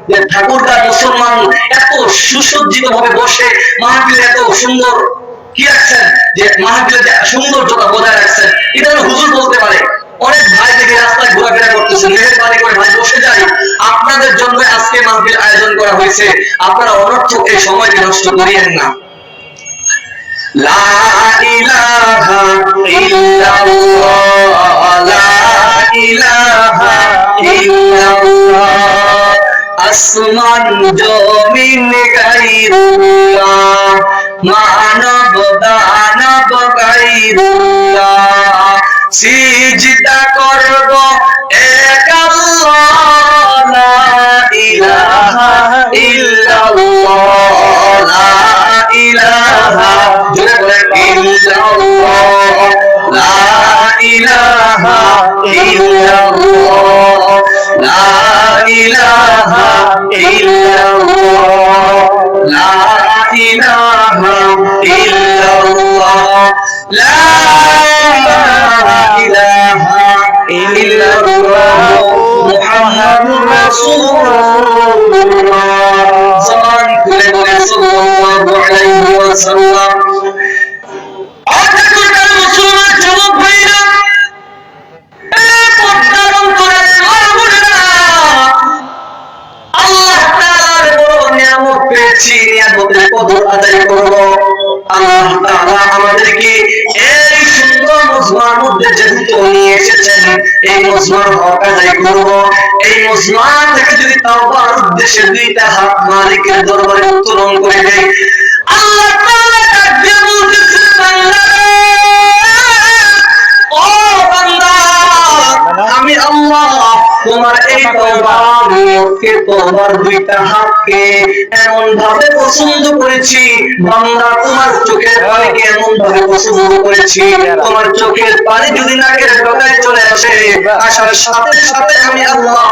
যে ঠাকুরদার মুসলমান এত সুসজ্জিত ভাবে বসে মাহফিলে এত সুন্দর কি রাখছেন, যে মাহফিলে যে সৌন্দর্যতা বজায় রাখছেন, এটা হুজুর বলতে পারে। অনেক ভাই থেকে রাস্তায় ঘোরাফেরা করতেছে, মেহেরবানি করে ভাই বসে যাই, আপনাদের জন্য আজকে মাহফিল আয়োজন করা হয়েছে, আপনারা অনর্থক এই সময়কে নষ্ট করিয়েন না। লা ইলাহা ইল্লাল্লাহ, লা ইলাহা ইল্লাল্লাহ, আসমান জমিন গায়রুল্লাহ, মানব দানব গায়রুল্লাহ, সিজদা করব এক আল্লাহ, লা ইলাহা ইল্লাল্লাহ, লা ইলাহা ইল্লাল্লাহ, লা ইলাহা ইল্লাল্লাহ, লা ইলাহা ইল্লাল্লাহ, লা ইলাহা ইল্লাল্লাহ, লা ইলাহা ইল্লাল্লাহ, মুহাম্মাদুর রাসূলুল্লাহ। জবান খুলে বলে সাল্লাল্লাহু আলাইহি ওয়াসাল্লাম। মুসলমান যুবক ভাইরা, আল্লাহ তাআলার বড় নিয়ামত পেয়েছি, নিয়ামতের কদর আদায় করব। আল্লাহ তাআলা আমাদেরকে এই সুন্দর মজমার মধ্যে যেহেতু নিয়ে এসেছেন, এই মজমার হক আদায় করব। এই মজমা থেকে যদি তাওবার উদ্দেশ্যে দুইটা হাত মালিকের দরবারে উত্তোলন করে দেয়, আল্লাহ তাআলা ডাকবে বলতেছেন, বান্দা ও বান্দা, আমি আল্লাহ তোমার এই তওবার নিয়তকে, তোমার দুইটা হাতকে এমন ভাবে পছন্দ করেছি, বান্দা তোমার চোখের পানিকে এমন ভাবে পছন্দ করেছি, তোমার চোখের পানি যদি নাকের ডগায় চলে আসে, আসার সাথে সাথে আমি আল্লাহ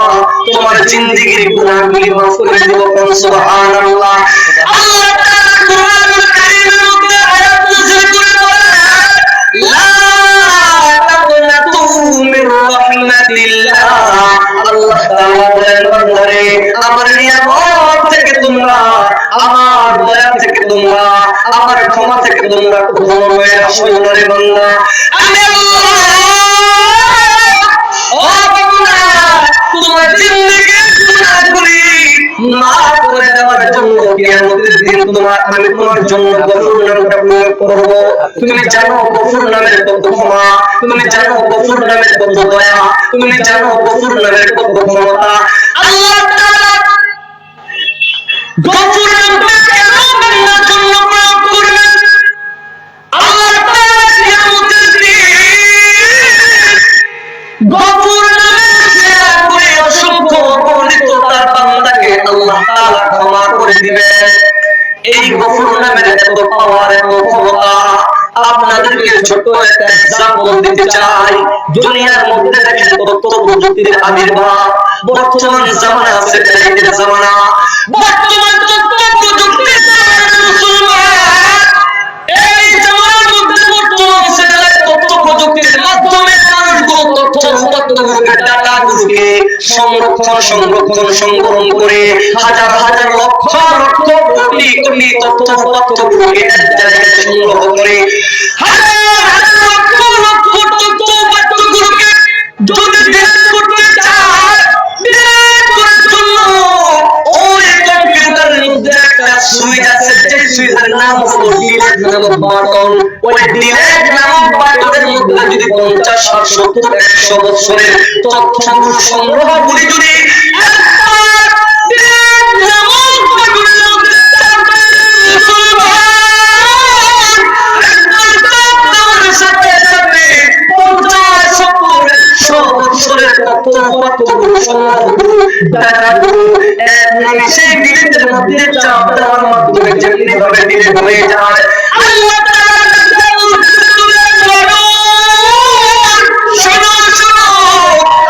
তোমার জিন্দেগীর গুনাহগুলি মাফ করে দেব। সুবহানাল্লাহ। আল্লাহ তাআলা কুরআনুল কারীমের মধ্যে আয়াত নাযিল করে বলেন, লা তাকুনাতু মির রাহমাতিল্লাহ। আল্লাহ তাআলা বলেন, বান্দারে আমার নিয়ামত থেকে তোমরা, আমার দয়া থেকে তোমরা, আমার ক্ষমা থেকে তোমরা কখনো নড়ে আসো না রে বান্দা। আমি আল্লাহ ও বান্দা তোমার জিন্দেগীর গুনাহগুলি মাফ করে দেওয়ার জন্য কিয়ামতের দিন আমি তোমার জন্য গফুর নামটা প্রয়োগ করব। তুমি জানো গফুর নামের কত ক্ষমা, তুমি জানো গফুর নামের কত দয়া, তুমি জানো গফুর নামের কত ক্ষমতা। আল্লাহ তাআলা গফুর নামটা কেন বান্দার জন্য প্রয়োগ করবেন? আল্লাহ তাআলা কিয়ামতের দিন গফুর নামের শেয়ার করে অসংখ্য অগণিত তার বান্দাকে আল্লাহ তাআলা ক্ষমা করে দিবেন। এই গফুর নামের এত পাওয়ার, এত ক্ষমতা, আপনাদেরকে ছোট একটা এক্সাম্পল দিতে চাই। দুনিয়ার মধ্যে দেখেন তথ্য প্রযুক্তির আবির্ভাব, বর্তমান জামানা স্যাটেলাইটের জামানা, বর্তমান তথ্য প্রযুক্তির জামানা মুসলমান। এই জামানার মধ্যে বর্তমান স্যাটেলাইট তথ্য প্রযুক্তির মাধ্যমে মানুষগুলো তথ্য উপাত্তগুলোকে, ডাটাগুলোকে সংগ্রহণ করে হাজার হাজার লক্ষ লক্ষ কোটি কোটি তথ্য উপাত্তগুলোকে এক জায়গায় সংগ্রহ করে হাজার হাজার লক্ষ লক্ষ তথ্য উপাত্তগুলোকে যদি ডিলিট করতে চায়, ডিলিট করার জন্য ওই কম্পিউটারের মধ্যে একটা সুইচ আছে, যে সুইচের নাম হলো ডিলিট নামক বাটন। ওই ডিলিট নামক বাটনের মধ্যে যদি 50, 60, 70, 100 বছরের তথ্যগুলো সংগ্রহগুলি যদি একবার ডিলিট নামক বাটনের মধ্যে সাথে সাথে 50, 70, 100 বছরের তথ্যগুলো সংগ্রহগুলো ডাটাগুলো এক নিমিষে ডিলিটের মধ্যে চাপ দেওয়ার মাধ্যমে যেমনি ভাবে ডিলিট হয়ে যায়। আল্লাহ তাআলা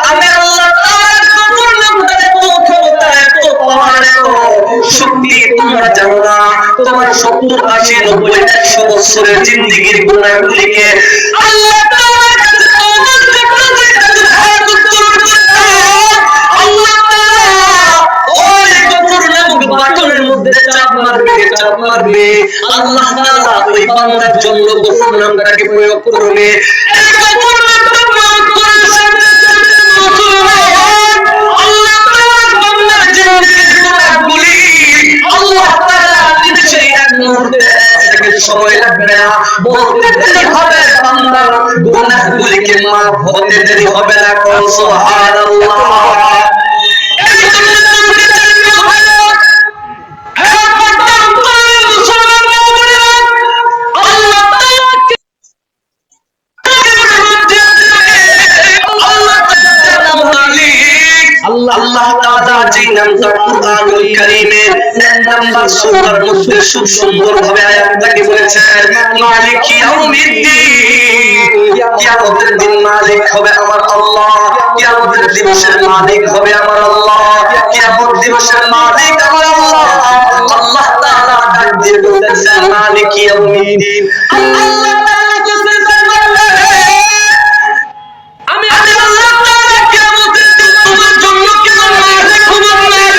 আমি আল্লাহ তাআলার গফুর নামটা এত ক্ষমতা, এত পাওয়ার, এত শক্তি তোমরা জানো না। তোমার 70, 80, 90, 100 বছরের জিন্দেগীর গুনাহগুলিকে আল্লাহ তাআলার কাছে তওবা করতে, আল্লাহ তাআলা ওই ওই বান্দার জন্য গফুর নামটাকে প্রয়োগ করবে। এই গফুর নামটা প্রয়োগ করেছেন আল্লাহ তাআলা বান্দার গুনাহগুলি আল্লাহ তাআলা নিজেই এক মুহূর্তে সময় লাগবে না, বলতে দেরি হবে, বান্দার গুনাহগুলিকে মাফ হতে দেরি হবে না। কোন সুবহানাল্লাহ। আল্লাহ তাআলা যে নামটা কুরআনুল কারীমের 1 নাম্বার সূরার মধ্যে খুব সুন্দরভাবে আয়াতটাকে বলেছেন, মালিক ইয়াউমিদ্দিন, কিয়ামতের দিন মালিক হবে আমার আল্লাহ, কিয়ামতের দিবসের মালিক হবে আমার আল্লাহ, কিয়ামত দিবসের মালিক আমার আল্লাহ। আল্লাহ তাআলা ডাক দিয়ে বলতেছেন মালিক ইয়াউমিদ্দিন, আল্লাহ তাআলা বলতেছেন আমি আল্লাহ তাআলা কিয়ামতের দিন তোমার জন্য কেন মালিক হব মালিক,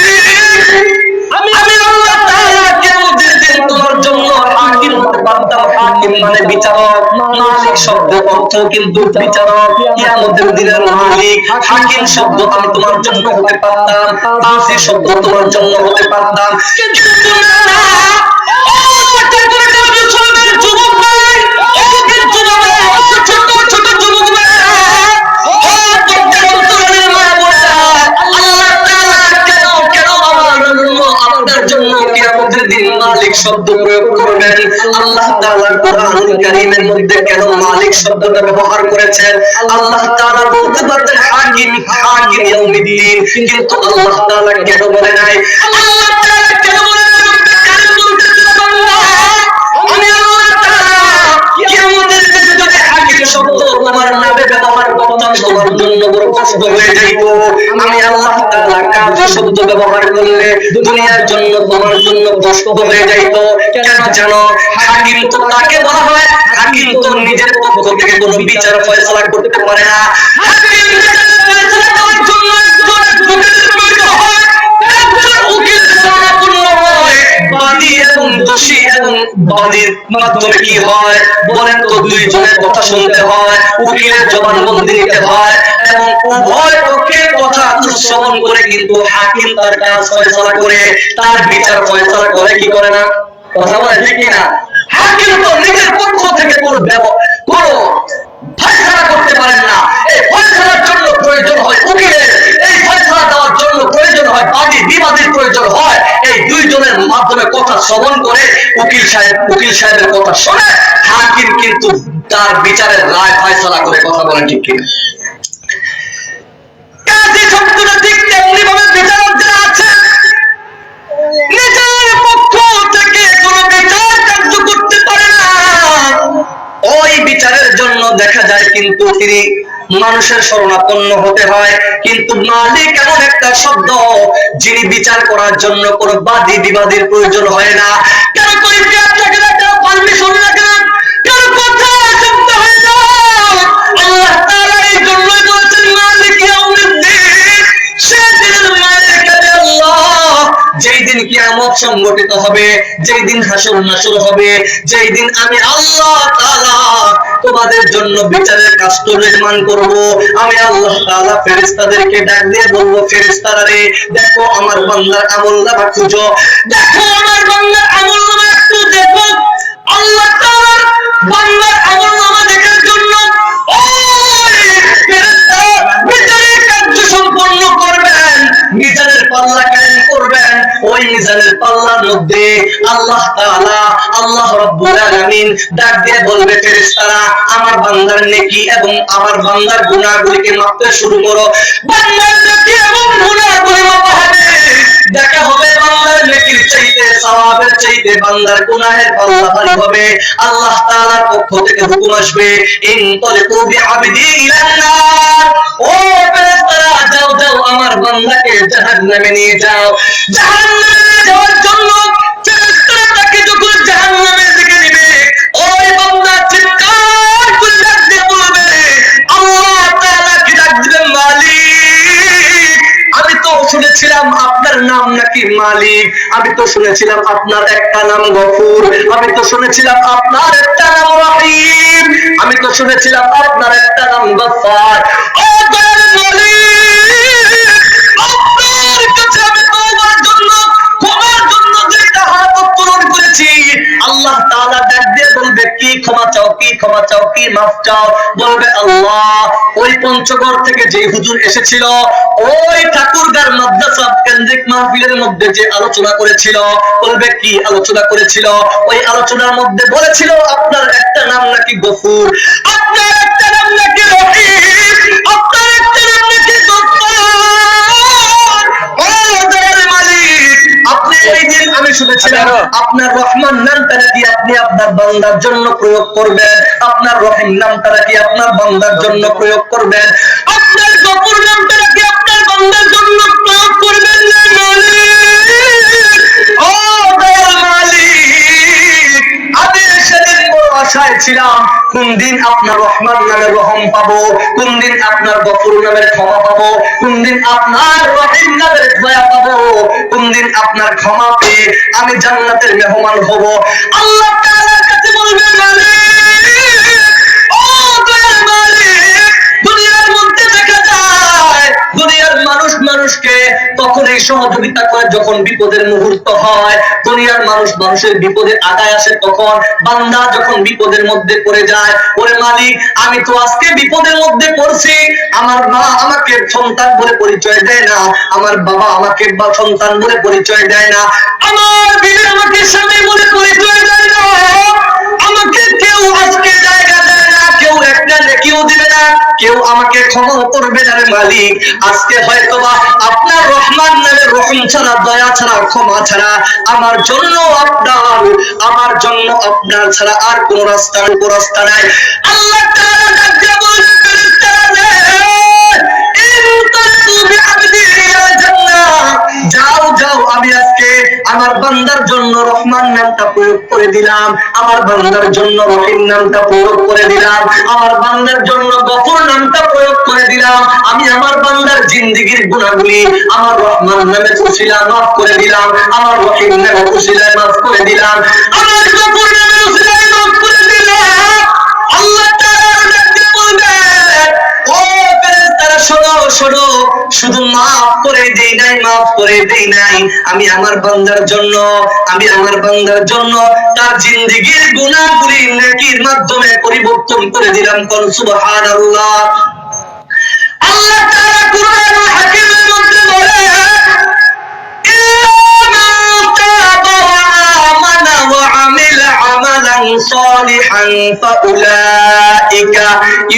আমি আল্লাহ তাআলা কিয়ামতের দিন তোমার জন্য হাকিম হতে পারতাম। হাকিম মানে বিচারক, মালিক শব্দ অর্থ কিন্তু বিচারক, কিয়ামতের দিনের মালিক। হাকিম শব্দ আমি তোমার জন্য হতে পারতাম, কাজী শব্দ তোমার জন্য হতে পারতাম, কিন্তু না। মালিক শব্দ প্রয়োগ করবেন আল্লাহ তাআলা কুরআনুল কারীমের মধ্যে কেন মালিক শব্দটা ব্যবহার করেছেন? আল্লাহ তাআলা বলতে পারতেন হাকিম, হাকিম ইয়াউমিদ্দিন, কিন্তু আল্লাহ তাআলা কেন বলে নাই? আল্লাহ তাআলা কেন বলে নাই? কারণ বলতেছেন আমি আল্লাহ তাআলা কিয়ামতের দিন যদি হাকিম শব্দ তোমার নামে ব্যবহার করতাম তোমার জন্য বড় কষ্ট হয়ে যাইত। আমি আল্লাহ তাআলা কাজী শব্দ ব্যবহার করলে দুনিয়ার জন্য তোমার জন্য কষ্ট হয়ে যাইত। কেন জানো? হাকিম তো তাকে বলা হয়, হাকিম তো নিজের পক্ষ থেকে কোনো বিচার ফয়সালা করতে পারে না। হাকিম ফয়সালা দেওয়ার জন্য উকিল শরণাপন্ন হয়, বাদী এবং দোষী এবং বাদীর মাধ্যমে কি হয় বলেন তো? দুইজনের কথা শুনতে হয়, উকিলের জবানবন্দি নিতে হয় এবং উভয় পক্ষের কথা শ্রবণ করে কিন্তু হাকিম তার কাজ ফয়সালা করে, তার বিচার ফয়সালা করে কি করে না? কথা বলে ঠিক কিনা? হাকিম তো নিজের পক্ষ থেকে কোনো ফয়সালা করতে পারেন না। এই ফয়সালার জন্য প্রয়োজন হয় উকিলের, এই ফয়সালা দেওয়ার জন্য প্রয়োজন হয় বাদী বিবাদীর প্রয়োজন হয়। এই দুইজনের মাধ্যমে কথা শ্রবণ করে উকিল সাহেবের কথা শুনে হাকিম কিন্তু তার বিচারের রায় ফয়সালা করে। কথা বলেন ঠিক কিনা? কাজী শব্দটা ঠিক তেমনি ভাবে বিচারক যারা আছেন নিজের পক্ষ থেকে কোনো বিচার কার্য করতে পারে না। ওই বিচারের জন্য দেখা যায় কিন্তু তিনি মানুষের শরণাপন্ন হতে হয়। কিন্তু মালিক এমন একটা শব্দ যিনি বিচার করার জন্য কোনো বাদী বিবাদীর প্রয়োজন হয় না। কেন কৈফিয়ত থাকে না, কেন পারমিশন লাগে না, কেন কথা শুনতে হয় না। আল্লাহ তাআলা এই জন্যই বলেছেন মালিক ইয়াউমিদ্দিন, সেদিনের মালিক আল্লাহ। যেই দিন কিয়ামত সংগঠিত হবে, যেই দিন হাসর নাসর হবে, যেই দিন আমি আল্লাহ তাআলা তোমাদের জন্য বিচারের কাজটা নির্মাণ করব, আমি আল্লাহ তাআলা ফেরেশতাদেরকে ডাক দিয়ে বলবো, ফেরেশতারা রে দেখো আমার বান্দার আমলনামা খুঁজো, দেখো আমার বান্দার আমলনামা একটু দেখো। আল্লাহ তাআলা বান্দার আমলনামা দেখার জন্য ওই ফেরেশতা বিচারের কার্য সম্পন্ন করবেন, মিজানের পাল্লা কায়েম করবেন। ওই মিজানের পাল্লার মধ্যে আল্লাহ তাআলা, আল্লাহ রাব্বুল আলামিন ডাক দিয়ে বলবে, ফেরেশতারা আমার বান্দার নেকি এবং আমার বান্দার গুনাহগুলিকে মাপতে শুরু করো। বান্দার নেকি এবং গুনাহগুলি মাপা হবে, দেখা হবে বান্দার নেকির চাইতে সওয়াবের চাইতে বান্দার গুনাহের পাল্লা ভারী হবে। আল্লাহ তাআলার পক্ষ থেকে হুকুম আসবে, ইনতালিকু বিআবদি ইলান নার, ও ফেরেশতারা যাও যাও আমার বান্দাকে জাহান্নামে নিয়ে যাও। জাহান্নামে যাওয়ার জন্য ফেরেশতারা তাকে যখন জাহান্নামের দিকে নেবে, ওই বান্দা চিৎকার করে ডাক দিয়ে বলবে, আল্লাহ তাআলা কি ডাক দিবেন, মালিক আমি তো শুনেছিলাম আপনার নাম নাকি মালিক, আমি তো শুনেছিলাম আপনার একটা নাম গফুর, আমি তো শুনেছিলাম আপনার একটা নাম রহিম, আমি তো শুনেছিলাম আপনার একটা নাম গফফার। ও দয়ার মালিক, আপনার কাছে আমি তওবার জন্য, ক্ষমার জন্য যে হাত উত্তোলন করেছি, আল্লাহ তাআলা ডাক দিয়ে বলবে কি ক্ষমা চাও, কি ক্ষমা চাও, কি মাফ চাও? বলবে আল্লাহ, ওই পঞ্চগড় থেকে যে হুজুর এসেছিল, ওই ঠাকুরগার মাদ্রাসা কেন্দ্রিক মাহফিলের মধ্যে যে আলোচনা করেছিল, বলবে কি আলোচনা করেছিল? ওই আলোচনার মধ্যে বলেছিল আপনার একটা নাম নাকি গফুর, আপনার একটা নাম নাকি রহিম, আপনার একটা নাম নাকি গফফার। ও দয়ার মালিক, আপনি এই দিন আমি শুনেছিলাম আপনার রহমান নামটা নাকি আপনি আপনার বান্দার জন্য প্রয়োগ করবেন, আপনার রহিম নামটা নাকি আপনার বান্দার জন্য প্রয়োগ করবেন, আপনার গফুর নামটা নাকি আপনার বান্দার জন্য প্রয়োগ করবেন না মালিক। ও দয়ার মালিক, আমি সেদিন বড় আশায় ছিলাম কোন দিন আপনার রহমান নামের রহম পাবো, কোন দিন আপনার গফুর নামের ক্ষমা পাবো, কোন দিন আপনার রহিম নামের দয়া পাবো, কোন দিন আপনার ক্ষমা পেয়ে আমি জান্নাতের মেহমান হব। আল্লাহ তাআলার কাছে বলবেন মালিক, ও দয়ার মালিক, দুনিয়ার মধ্যে দেখা যায় দুনিয়ার মানুষ মানুষকে তখনই সহযোগিতা করে যখন বিপদের মুহূর্ত হয়, দুনিয়ার মানুষ মানুষের বিপদে আগায় আসে তখন, বান্দা যখন বিপদের মধ্যে পড়ে যায়, ওরে মালিক আমি তো আজকে বিপদের মধ্যে পড়ছি, আমার মা আমাকে সন্তান বলে পরিচয় দেয় না, আমার বাবা আমাকে সন্তান বলে পরিচয় দেয় না, আমার বিবি আমাকে স্বামী বলে পরিচয় দেয় না, আমাকে কেউ আজকে জায়গা দেয় না, কেউ একটা নেকিও দিবে না, কেউ আমাকে ক্ষমা করবে না। মালিক আজকে হয়তোবা আপনার রহমান নামের রহম ছাড়া, দয়া ছাড়া, ক্ষমা ছাড়া আমার জন্য আপনার ছাড়া আর কোন রাস্তা নাই। আল্লাহ তাআলা ডাক দিয়ে বলবেন ফেরেশতারা, যাও যাও, আমি আজকে আমার বান্দার জন্য রহমান নামটা প্রয়োগ করে দিলাম, আমার বান্দার জন্য রহিম নামটা প্রয়োগ করে দিলাম, আমার বান্দার জন্য গফুর নামটা প্রয়োগ করে দিলাম, আমি আমার বান্দার জিন্দেগীর গুনাহগুলি আমার রহমান নামে উসিলা মাফ করে দিলাম, আমার রহিম নামে উসিলা মাফ করে দিলাম, আমার গফুর নামে উসিলা মাফ করে দিলাম। আল্লাহ তাআলা ডাকতে বলবেন, ও ফেরেশতারা শোনো শোনো, শুধু মাফ করে দেই নাই, মাফ করে দেই নাই, আমি আমার বান্দার জন্য তার জিন্দেগীর গুনাহগুলি নেকির মাধ্যমে পরিবর্তন করে দিলাম। কোন সুবহানাল্লাহ। আল্লাহ তাআলা কুরআনুল হাকীমের মধ্যে বলে, صالحا فأولئك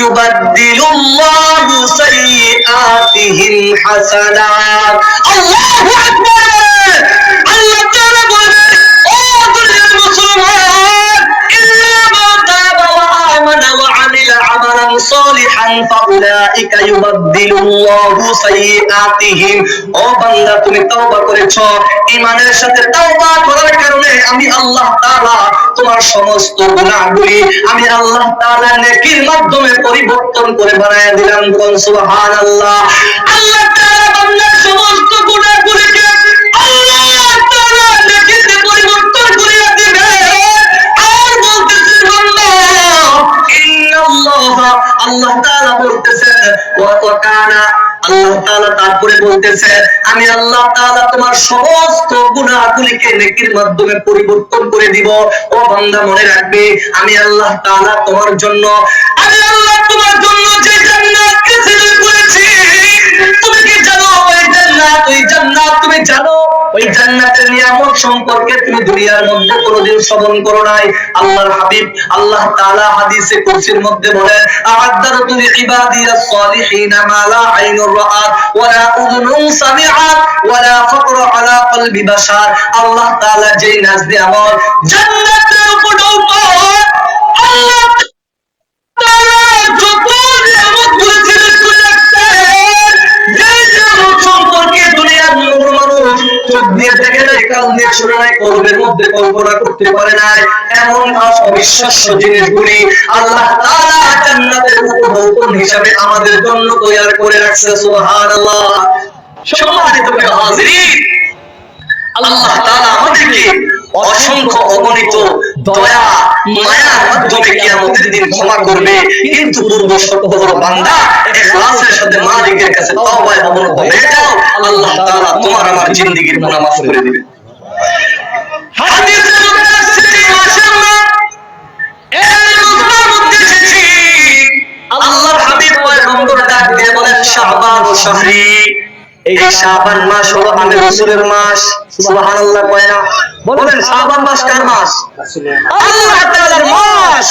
يبدل الله سيئاتهم حسنات। الله أكبر। الله تعالى বলে, ও দুনিয়ার মুসলমান, إلا من تاب وآمن وعمل عملا صالحا فأولئك يبدل الله سيئاتهم। ও বান্দা তুমি তওবা করেছো, ঈমানের সাথে তওবা করার কারণে আমি আল্লাহ তাআলা তোমার সমস্ত গুনাহগুলি আমি আল্লাহ তাআলা নেকির মাধ্যমে পরিবর্তন করে বানায় দিলাম। কোন সুবহানাল্লাহ। আল্লাহ তাআলা বান্দার সমস্ত গুনাহগুলিকে আল্লাহ তাআলা নেকিতে পরিবর্তন করে দিবে। আর বলতেছেন আল্লাহ তাআলা বলতেছেন ওয়া কানা, আল্লাহ তাআলা তারপরে বলতেছেন আমি আল্লাহ তাআলা তোমার সমস্ত গুনাহগুলিকে নেকির মাধ্যমে পরিবর্তন করে দিব। ও বান্দা মনে রাখবে, আমি আল্লাহ তাআলা তোমার জন্য যে জান্নাতকে সিলেক্ট করেছি, তুমি কি জানো ওই জান্নাত তুমি জানো ওই জান্নাতের নিয়ামত সম্পর্কে তুমি দুনিয়ার মধ্যে কোনোদিন শ্রবণ করো নাই। আল্লাহর হাবিব আল্লাহ তাআলা হাদিসে কুরসির মধ্যে বলেন, আ'আদাতু লিইবাদিয়াস সালিহিনা মা লা আইনুর রাআত ওয়া লা উযুনুন সামিআত ওয়া লা ফাকরা আলা কলবি বাশার। আল্লাহ তাআলা যেই নাজদে আমল জান্নাতের উপর আল্লাহ তাআলা যত নিয়ামত করেছেন সম্পর্কে দুনিয়ার মানুষ চোখ দিয়ে দেখে নাই, কান দিয়ে শুনে নাই, কলবের মধ্যে কল্পনা করতে পারে নাই, এমন অবিশ্বাস্য জিনিসগুলি আল্লাহ তাআলা জান্নাতের উপঢৌকন হিসাবে আমাদের জন্য তৈরি করে রাখছে। সুবহানাল্লাহ। সম্মানিত হাজিরিন, আল্লাহ তাআলা আমাদেরকে অসংখ্য অগণিত দয়া মায়ার মাধ্যমে কিয়ামতের দিন ক্ষমা করবে, কিন্তু পূর্ব শর্ত হলো বান্দা ইখলাসের সাথে মালিকের কাছে তওবায় অবনত হয়ে যাও, আল্লাহ তাআলা তোমার আমার জিন্দেগীর গুনাহ মাফ করে দিবেন। হাদিসে মধ্যে আছে মাশাআল্লাহ এই রমজানের মধ্যে এসেছি আল্লাহর হাবিব পয়গম্বর ডাক দিয়ে বলেন শাবান ও শাহরি, এই শাবান মাস হলো আমি রাসূলের মাস। সুবহানাল্লাহ কয় না? বলেন শাবান মাস কার মাস? আল্লাহ তাআলার মাস,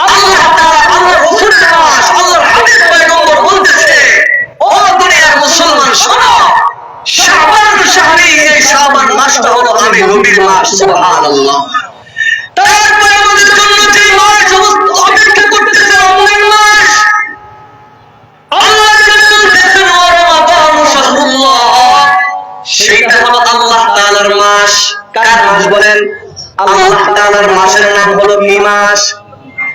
আল্লাহ তাআলা আল্লাহর রাসূলের মাস। আল্লাহর হাবিব পয়গম্বর বলতেছে ও দুনিয়ার মুসলমান শোনো, শাবান ও শাহরি, এই শাবান মাসটা হলো আমি নবীর মাস। সুবহানাল্লাহ। তারপরে আমাদের জন্য যে মাস অপেক্ষা করতেছে রমজান মাস, আল্লাহ বলতেছেন ও রমাদান শাহরুল্লাহ, সেইটা হলো আল্লাহ তাআলার মাস। কার মাস বলেন? আল্লাহ তাআলার মাসের নাম হলো কি মাস?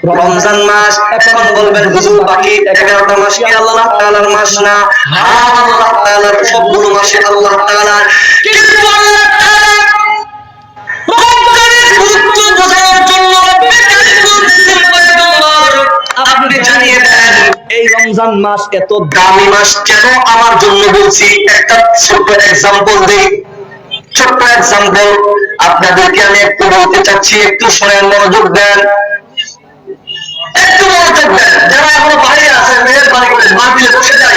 রমজান মাস। এখন বলবেন হুজুর বাকি 11টা মাস কি আল্লাহ তাআলার মাস না? হ্যাঁ, আল্লাহ তাআলার সবগুলো মাসে আল্লাহ তাআলার, কিন্তু আল্লাহ তাআলা রমজানের গুরুত্ব বোঝানোর জন্য রব্বে কারীম বলতেছেন পয়গম্বর আপনি জানিয়ে দেন এই রমজান মাস এত দামি মাস কেন আমার জন্য বলছি। একটা ছোট্ট এক্সাম্পল দেই, ছোট্ট এক্সাম্পল আপনাদেরকে আমি একটু বলতে চাচ্ছি, একটু শুনেন, মনোযোগ দেন, একটু মনোযোগ দেন। যারা এখনো বাইরে আছেন মেহেরবানি করে মাহফিলে বসে যাই।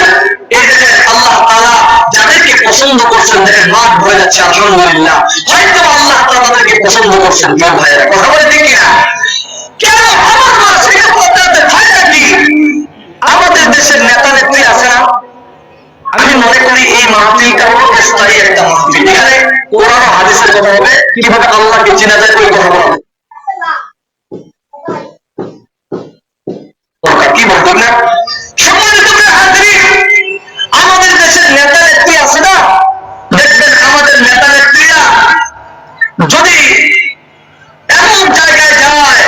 এই দেখেন আল্লাহ তাআলা যাদেরকে পছন্দ করছেন, দেখেন মাঠ ভরে যাচ্ছে, আলহামদুলিল্লাহ। হয়তো আল্লাহ তাআলা তাদেরকে পছন্দ করছেন। প্রিয় ভাইয়েরা, কথা বলে ঠিক কিনা? কেন আমার মাস এটা আপনাদের ফায়দা কি? আমাদের দেশের নেতা নেত্রী আছে না, আমি মনে করি এই মাহফিলটা হলো স্থায়ী একটা মাহফিল। এখানে কোরআন ও হাদিসের কথা হবে, কিভাবে আল্লাহকে চেনা যায় ওই কথা বলা হবে। কি বলবেন না? সম্মানিত হাজিরিন, আমাদের দেশের নেতা নেত্রী আছে না, দেখবেন আমাদের নেতা নেত্রীরা যদি এমন জায়গায় যায়,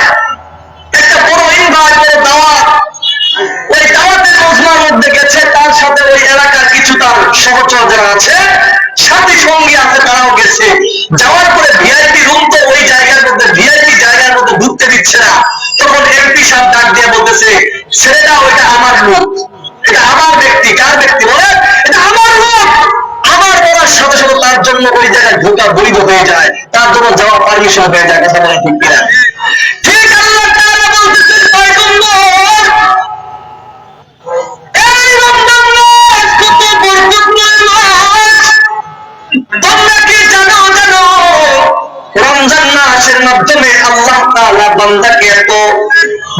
একটা বড় ইনভাইট, বড় দাওয়াত, ওই দাওয়াতের মজমার মধ্যে গেছে, তার সাথে ওই এলাকার কিছু তার সহচর যারা আছে, সাথী সঙ্গী আছে, তারাও গেছে। যাওয়ার পরে ভিআইপি রুম, তো ওই জায়গার মধ্যে ভিআইপি জায়গার মধ্যে ঢুকতে দিচ্ছে না। তখন এমপি সাহেব ডাক দিয়ে বলতেছে ছেলেটা ওইটা আমার লোক, এটা আমার ব্যক্তি। কার ব্যক্তি বলে? এটা আমার লোক। আমার বলার সাথে সাথে তার জন্য ওই জায়গায় ঢোকা বৈধ হয়ে যায়, তার জন্য যাওয়া পারমিশন হয়ে যায়। কথা বলা ঠিক কিনা? ঠিক আল্লাহ তাআলা বলতেছেন পয়গম্বর এই রমজান মাস কত বরকতময় মাস, তোমরা কি জানো? রমজান মাসের মাধ্যমে আল্লাহ তাআলা বান্দাকে এত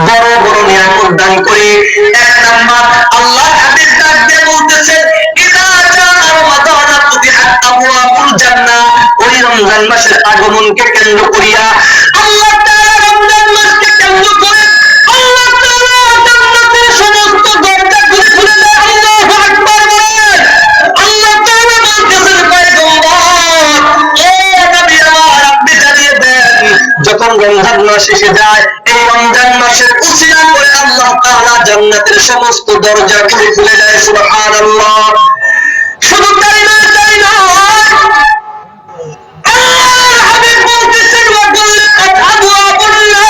বড় বড় নিয়ামত দান করে। এক নাম্বার, আল্লাহ হাদিস ডাক দিয়ে বলতেছে ইযা জা রমাদান ফুতিহাত আবওয়াবুল জান্নাহ, ওই রমজান মাসের আগমনকে কেন্দ্র করিয়া আল্লাহ তাআলা রমজান মাসকে কেন্দ্র করে আল্লাহ তাআলা জান্নাতের সমস্ত দরজাগুলো খুলে দেয়। আল্লাহু আকবার বলেন। আল্লাহ তাআলা বলতেছেন পয়গম্বর ও নবী আমার, আপনি জানিয়ে দেন যখন রমজান মাস এসে যায়, এই রমজান মাসের উসিলা করে আল্লাহ তাআলা জান্নাতের সমস্ত দরজা খুলে দেয়। সুবহানাল্লাহ। শুধু তাই নয়, তাই নয়, আল্লাহর হাবিব বলতেছেন ওয়াগুল্লাত আবওয়াবুল্লাহ,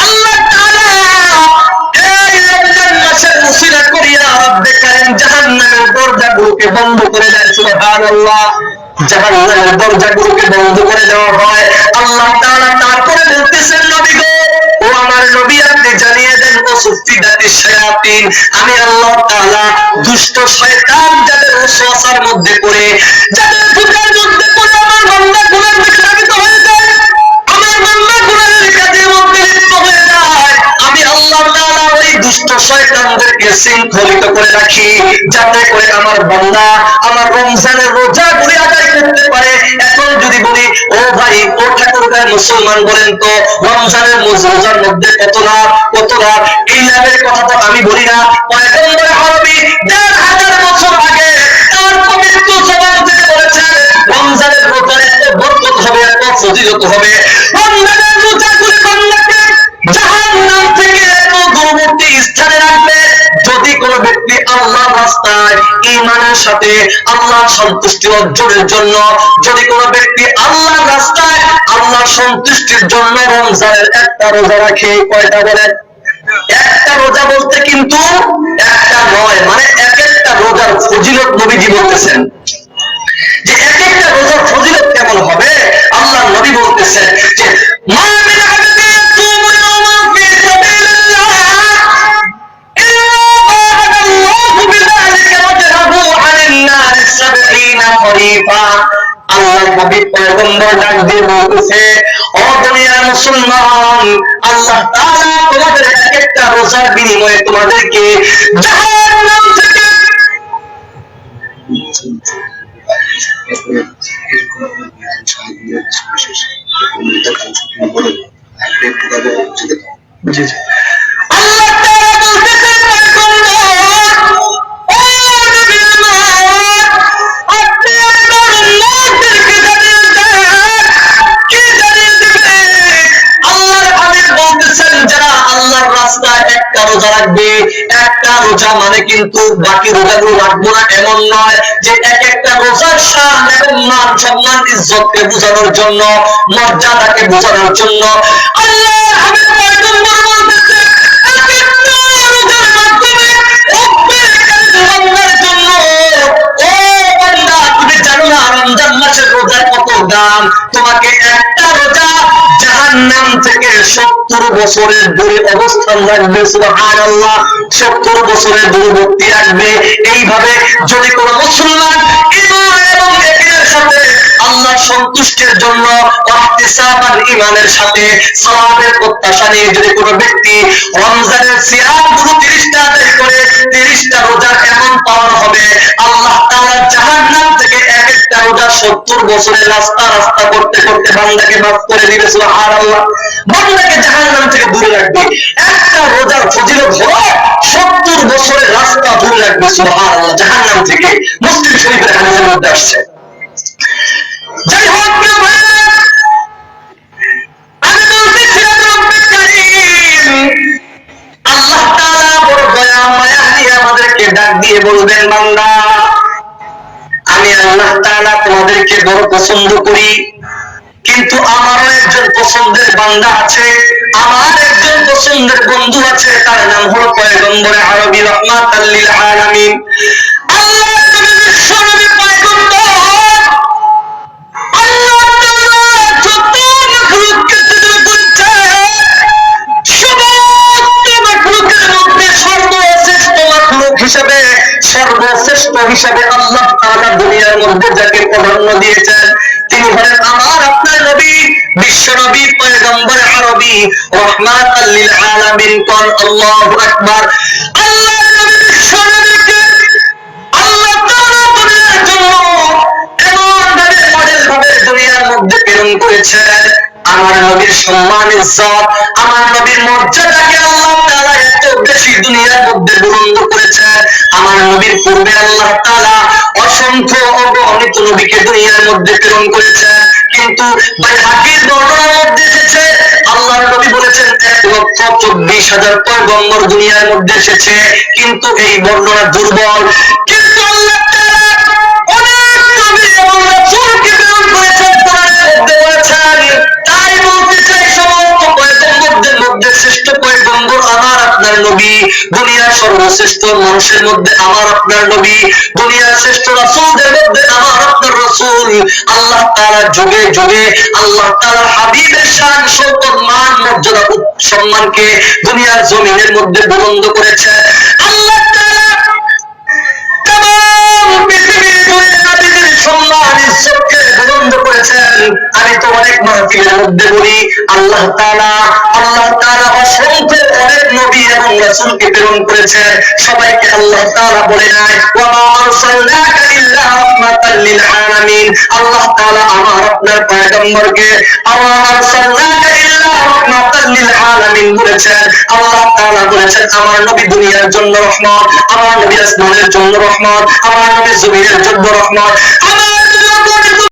আল্লাহ তাআলা এই রমজান মাসের উসিলা করিয়া রব্বে কারীম জাহান্নামের দরজাগুলোকে বন্ধ করে দেয়। সুবহানাল্লাহ। জাহান্নামের দরজাগুলোকে বন্ধ করে দেওয়া হয়। আল্লাহ তাআলা তারপরে বলতেছেন নবী গো, ও আমার নবী, আপনি জানিয়ে দেন ও সুফিদাতিশ শায়াতিন, আমি আল্লাহ তাআলা দুষ্ট শয়তান যাদের ওয়াসওয়াসার মধ্যে পড়ে, যাদের ধোঁকার মধ্যে পড়ে আমার বান্দা গুনাহের দিকে ধাবিত হয়ে যায়, আমার বান্দা গুনাহের কাজের মধ্যে লিপ্ত হয়ে যায়, আমি আল্লাহ তাআলা ওই দুষ্ট শয়তানদেরকে শৃঙ্খলিত করে রাখি, যাতে করে আমার বান্দা আমার রমজানের রোজাগুলি আদায় করতে পারে। এখন যদি বলি ও ভাই, ও ঠাকুরগাঁর মুসলমান, বলেন তো রমজানের রোজার মধ্যে কত লাভ, কত লাভ? এই লাভের কথা তো আমি বলি না। পয়গম্বর আরবি ১,৫০০ বছর আগে তার পবিত্র জবান থেকে বলেছেন রমজানের রোজার এত বরকত হবে, এত ফজিলত হবে, রমজানের রোজাগুলি বান্দাকে জাহান্নাম থেকে এত দূরবর্তী স্থানে রাখবে। যদি কোনো ব্যক্তি আল্লাহর রাস্তা যায় ঈমানের সাথে আল্লাহর সন্তুষ্টি অর্জনের জন্য। যদি কোনো ব্যক্তি আল্লাহর রাস্তায় আল্লাহর সন্তুষ্টির জন্য রমজানের একটা রোজা রাখে, কয়টা বলেন? একটা রোজা বলতে কিন্তু একটা নয়, মানে এক একটা রোজার ফজিলত নবীজি বলতেছেন যে এক একটা রোজার ফজিলত কেমন হবে। আল্লাহ নবী বলতেছেন যে মা মিন আবদিন ইয়াসুমু ইয়াওমান ফি সাবিলিল্লাহ ইল্লা বা'দাল্লাহু বিযালিকা ওয়াজহাহু আনিন নারি 70 খরিফা। আল্লাহর নবী পয়গম্বর ডাক দিয়ে বলতেছে, ও দুনিয়ার মুসলমান, আল্লাহ তাআলা তোমাদের এক একটা রোজার বিনিময়ে তোমাদেরকে জাহান্নাম থেকে জি জি আল্লাহ তাআলা বলতেছেন পয়গম্বর, ও নবী আমার, আপনি আপনার উম্মতদেরকে জানিয়ে দেন। কি জানিয়ে দিবেন? আল্লাহর হাবিব বলতেছেন যারা আল্লাহর রাস্তায় একটা রোজা রাখবে, একটা রোজা মানে কিন্তু বাকি রোজাগুলো রাখবো না এমন নয়, যে এক একটা রোজার শান এবং মান সম্মান ইজ্জতকে বোঝানোর জন্য, মর্যাদাকে বোঝানোর জন্য আল্লাহর হাবিব পয়গম্বর বলতেছে এক একটা রোজার মাধ্যমে রব্বের কাছে বান্দার জন্য, ও বান্দা তুমি জানো না রমজান মাসের রোজার কত দাম? তোমাকে একটা রোজা জাহান্নাম থেকে 70 বছরের দূরে অবস্থান রাখবে। সুবহানাল্লাহ, 70 বছরের দূরবর্তী রাখবে। এইভাবে যদি কোনো মুসলমান ঈমান এবং ইয়াকিনের সাথে আল্লাহর সন্তুষ্টির জন্য ইহতিসাবান ঈমানের সাথে সওয়াবের প্রত্যাশা নিয়ে যদি কোনো ব্যক্তি রমজানের সিয়ামগুলো 30টা আদায় করে 30টা রোজা এমন পালন হবে, আল্লাহ তাআলা জাহান্নাম থেকে এক একটা রোজা 70 বছরের রাস্তা রাস্তা করতে করতে বান্দাকে মাফ করে দিবে। সুবহানাল্লাহ, বান্দাকে জাহান্নাম থেকে দূরে রাখবে। একটা রোজার ফজিলত হলো 70 বছরের রাস্তা দূরে রাখবে সুবহানাল্লাহ জাহান্নাম থেকে। মুসলিম শরীফের হাদিসের মধ্যে আসছে। যাই হোক প্রিয় ভাইরা, আমি বলতেছিলাম রব্বে কারীম আল্লাহ তাআলা বড় দয়া মায়া দিয়ে আমাদেরকে ডাক দিয়ে বলবেন, বান্দা আমি আল্লাহ তাআলা তোমাদেরকে বড় পছন্দ করি, কিন্তু আমারও একজন পছন্দের বান্দা আছে, আমার একজন পছন্দের বন্ধু আছে, তার নাম হলো পয়গম্বর আরবী রাহমাতাল লিল আলামিন। আল্লাহর নবী বিশ্বনবী পয়গম্বর আল্লাহ তাআলা যত মাখলুককে সৃজন করেছেন, সমস্ত মাখলুকের মধ্যে সর্বশ্রেষ্ঠ মাখলুক হিসেবে, সর্বশ্রেষ্ঠ হিসেবে আল্লাহ তাআলা দুনিয়ার মধ্যে যাকে প্রাধান্য দিয়েছেন তিনি হলেন আমার আপনার নবী বিশ্বনবী পয়গম্বর আরবী রাহমাতাল লিল আলামিন। কোন আল্লাহু আকবার। আল্লাহর নবী বিশ্বনবীকে আল্লাহ তাআলা দুনিয়ার জন্য এমন ভাবে মডেল ভাবে দুনিয়ার মধ্যে প্রেরণ করেছেন, আমার নবীর সম্মান ইজ্জত, আমার নবীর মর্যাদাকে আল্লাহ তাআলা এত বেশি দুনিয়ার মধ্যে বুলন্দ করেছেন। আমার নবীর পূর্বে আল্লাহ তাআলা অসংখ্য অগণিত নবীকে দুনিয়ার মধ্যে প্রেরণ করেছেন, কিন্তু বাইহাকীর বর্ণনার মধ্যে এসেছে আল্লাহর নবী বলেছেন 1,24,000 পয়গম্বর দুনিয়ার মধ্যে এসেছে, কিন্তু এই বর্ণনা দুর্বল। কিন্তু আল্লাহ তাআলা অনেক নবী এবং রাসূলকে প্রেরণ করেছেন, কোরআনের মধ্যে বলেছেন। তাই বলতে চাই সমস্ত পয়গম্বরদের মধ্যে শ্রেষ্ঠ পয়গম্বর আমার আপনার নবী, দুনিয়ার সর্বশ্রেষ্ঠ মানুষের মধ্যে আমার আপনার নবী, দুনিয়ার শ্রেষ্ঠ রাসূলদের মধ্যে আমার আপনার রাসূল। আল্লাহ তাআলা যুগে যুগে আল্লাহ তাআলা হাবিবের শান শওকত মান মর্যাদা সম্মানকে দুনিয়ার জমিনের মধ্যে বুলন্দ করেছেন। আল্লাহ তাআলা तमाम পৃথিবী জুড়ে নবীদের সম্মান ইজ্জতকে বুলন্দ করেছেন। আমি তো অনেক মাহফিলের মধ্যে বলি আল্লাহ তাআলা অসংখ্য অনেক নবী এবং রাসূলকে প্রেরণ করেছেন, সবাইকে আল্লাহ তাআলা বলে নাই ওয়া মা আরসালনাকা ইল্লা রাহমাতাল লিল আলামিন। আল্লাহ তাআলা আমার আপনার পয়গম্বরকে ওয়া মা আরসালনাকা ইল্লা রাহমাতাল লিল আলামিন বলেছেন। আল্লাহ তাআলা বলেছেন আমার নবী দুনিয়ার জন্য রহমত, আমার নবী আসমানের জন্য রহমত, আমার নবী জমিনের জন্য রহমত। আমার